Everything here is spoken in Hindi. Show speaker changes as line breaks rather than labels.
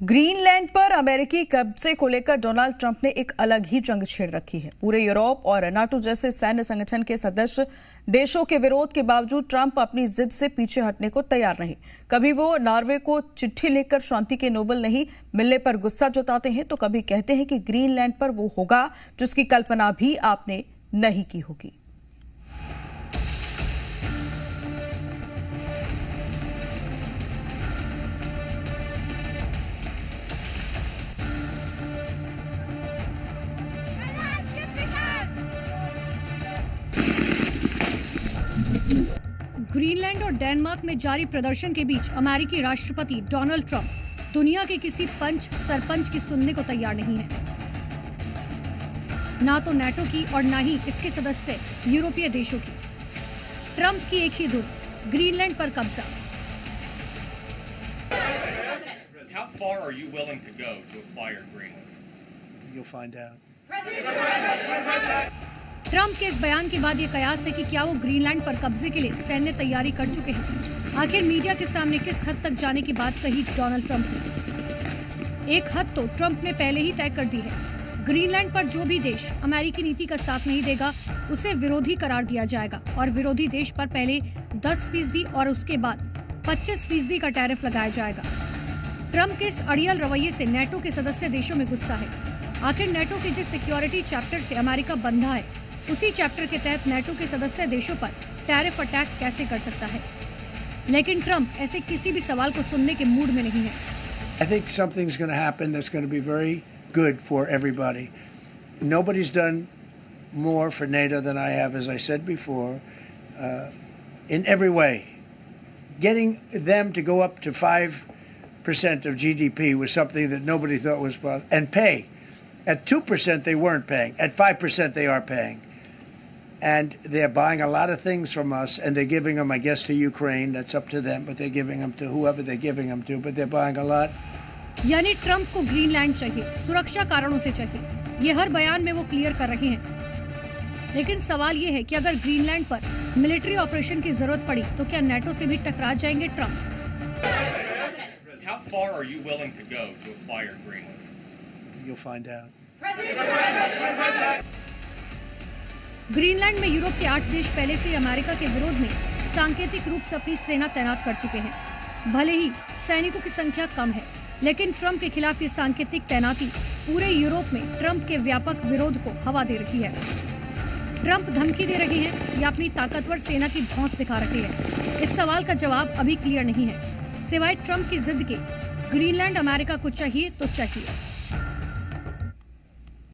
ग्रीनलैंड पर अमेरिकी कब्जे को लेकर डोनाल्ड ट्रंप ने एक अलग ही जंग छेड़ रखी है। पूरे यूरोप और नाटो जैसे सैन्य संगठन के सदस्य देशों के विरोध के बावजूद ट्रंप अपनी जिद से पीछे हटने को तैयार नहीं। कभी वो नॉर्वे को चिट्ठी लिखकर शांति के नोबेल नहीं मिलने पर गुस्सा जताते हैं, तो कभी कहते हैं कि ग्रीनलैंड पर वो होगा जिसकी कल्पना भी आपने नहीं की होगी।
ग्रीनलैंड और डेनमार्क में जारी प्रदर्शन के बीच अमेरिकी राष्ट्रपति डोनाल्ड ट्रंप दुनिया के किसी पंच सरपंच की सुनने को तैयार नहीं है, ना तो नाटो की और ना ही इसके सदस्य यूरोपीय देशों की। ट्रंप की एक ही धुन, ग्रीनलैंड पर कब्जा।
How far are you willing to go to acquire Greenland?
You'll find out.
Trump के इस बयान के बाद ये कयास है कि क्या वो ग्रीनलैंड पर कब्जे के लिए सैन्य तैयारी कर चुके हैं। आखिर मीडिया के सामने किस हद तक जाने की बात कही डोनाल्ड ट्रंप ने। एक हद तो ट्रंप ने पहले ही तय कर दी है। ग्रीनलैंड पर जो भी देश अमेरिकी नीति का साथ नहीं देगा उसे विरोधी करार दिया जाएगा और विरोधी देश पर पहले 10% और उसके बाद 25% का टैरिफ लगाया जाएगा। ट्रंप के इस अड़ियल रवैये से नाटो के सदस्य देशों में गुस्सा है। आखिर नाटो के जिस सिक्योरिटी चैप्टर से अमेरिका बंधा है, उसी चैप्टर के तहत नाटो के सदस्य देशों पर टैरिफ अटैक कैसे कर सकता है। लेकिन ट्रंप ऐसे किसी भी सवाल को सुनने के मूड में नहीं है।
I think something's going to happen that's going to be very good for everybody. Nobody's done more for NATO than I have, as I said before, in every way. Getting them to go up to 5% of GDP was something that nobody thought was possible, and pay. At 2% they weren't paying. At 5% they are paying. And they're buying a lot of things from us, and they're giving them, I guess, to Ukraine. That's up to them, but they're giving them to whoever they're giving them to, but they're buying a lot.
यानी ट्रंप को ग्रीनलैंड चाहिए, सुरक्षा कारणों से चाहिए। ये हर बयान में वो क्लियर कर रहे हैं। लेकिन सवाल ये है कि अगर ग्रीनलैंड पर मिलिट्री ऑपरेशन की जरूरत पड़ी तो क्या नाटो से भी टकरा जाएंगे Trump?
How far are you willing to go to acquire Greenland?
You'll find out.
Greenland में यूरोप के 8 देश पहले से अमेरिका के विरोध में सांकेतिक रूप से अपनी सेना तैनात कर चुके हैं। भले ही सैनिकों की संख्या कम है, लेकिन ट्रंप के खिलाफ ये सांकेतिक तैनाती पूरे यूरोप में ट्रंप के व्यापक विरोध को हवा दे रही है। ट्रंप धमकी दे रहे हैं या अपनी ताकतवर सेना की धौंस दिखा रहे हैं। इस सवाल का जवाब अभी क्लियर नहीं है। सिवाय ट्रंप की जिद के ग्रीनलैंड अमेरिका को चाहिए तो चाहिए।